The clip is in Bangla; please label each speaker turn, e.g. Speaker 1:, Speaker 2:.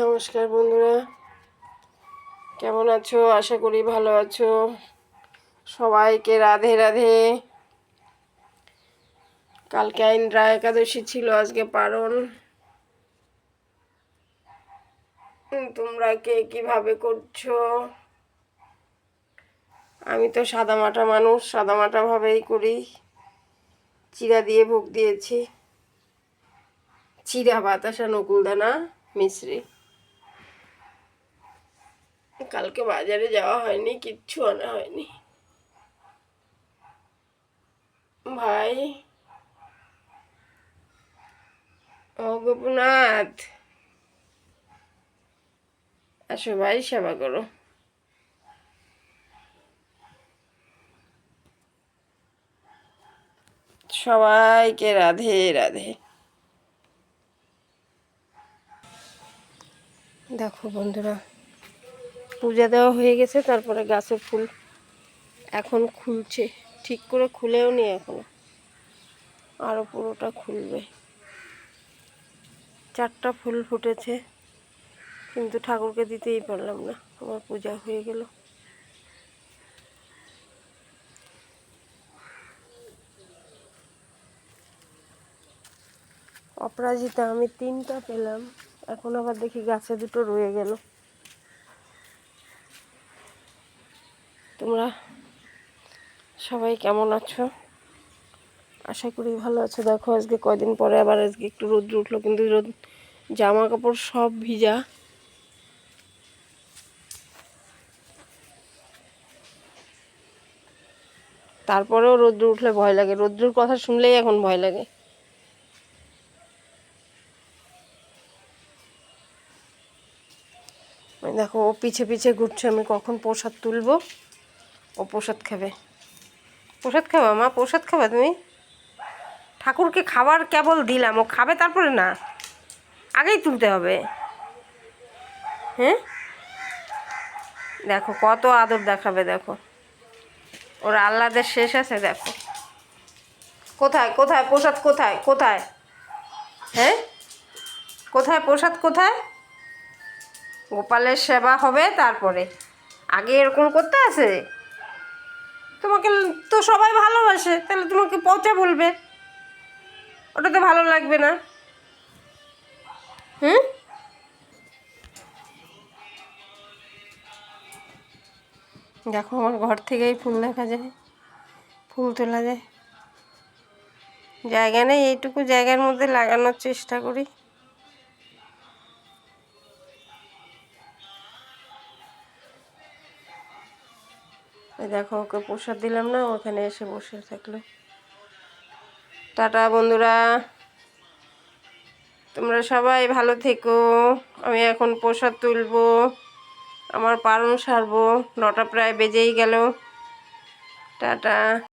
Speaker 1: নমস্কার বন্ধুরা, কেমন আছো? আশা করি ভালো আছো। সবাইকে রাধে রাধে। কালকে ইন্দ্রা একাদশী ছিল, আজকে পারণ। তোমরা কে কিভাবে করছো? আমি তো সাদামাটা মানুষ, সাদামাটা ভাবেই করি। চিড়া দিয়ে ভোগ দিয়েছি, চিড়া, বাতাসা, নকুলদানা, মিশ্রি। কালকে বাজারে যাওয়া হয়নি, কিচ্ছু আনা হয়নি। ভাই, ও গোপনাথ, আসো ভাই, সেবা করো। সবাইকে রাধে রাধে। দেখো বন্ধুরা, পূজা দেওয়া হয়ে গেছে, তারপরে গাছের ফুল এখন খুলছে। ঠিক করে খুলেও নি এখনো, আরও পুরোটা খুলবে। 4টা ফুল ফুটেছে, কিন্তু ঠাকুরকে দিতেই পারলাম না, আমার পূজা হয়ে গেল। অপরাজিতা আমি 3টা পেলাম, এখন আবার দেখি গাছে 2টো রয়ে গেল। তোমরা সবাই কেমন আছো? আশা করি ভালো আছো। দেখো আজকে কয়দিন পরে আবার আজকে একটু রোদ্র উঠলো, কিন্তু রোদ, জামা কাপড় সব ভিজা। তারপরেও রোদ্র উঠলে ভয় লাগে, রোদ্রুর কথা শুনলেই এখন ভয় লাগে। দেখো ও পিছে পিছে ঘুরছে, আমি কখন প্রসাদ তুলবো। ও প্রসাদ খাবে। প্রসাদ খাবা মা? প্রসাদ খাবা তুমি? ঠাকুরকে খাবার কেবল দিলাম, ও খাবে তারপরে না, আগেই তুলতে হবে। হ্যাঁ, দেখো কত আদর দেখাবে, দেখো ওর আহ্লাদের শেষ আছে। দেখো কোথায় কোথায় প্রসাদ, কোথায় কোথায়? হ্যাঁ, কোথায় প্রসাদ, কোথায়? গোপালের সেবা হবে তারপরে, আগে এরকম করতে আছে? তোমাকে তো সবাই ভালোবাসে, তাহলে তোমাকে পচা বলবে, ওটা তো ভালো লাগবে না। হুম, দেখো আমার ঘর থেকেই ফুল দেখা যায়, ফুল তোলা যায়। জায়গা নেই, এইটুকু জায়গার মধ্যে লাগানোর চেষ্টা করি। দেখো ওকে প্রসাদ দিলাম না, ওখানে এসে বসে থাকলো। টাটা বন্ধুরা, তোমরা সবাই ভালো থেকো। আমি এখন প্রসাদ তুলবো, আমার পারণ সারবো, 9টা প্রায় বেজেই গেল। টাটা।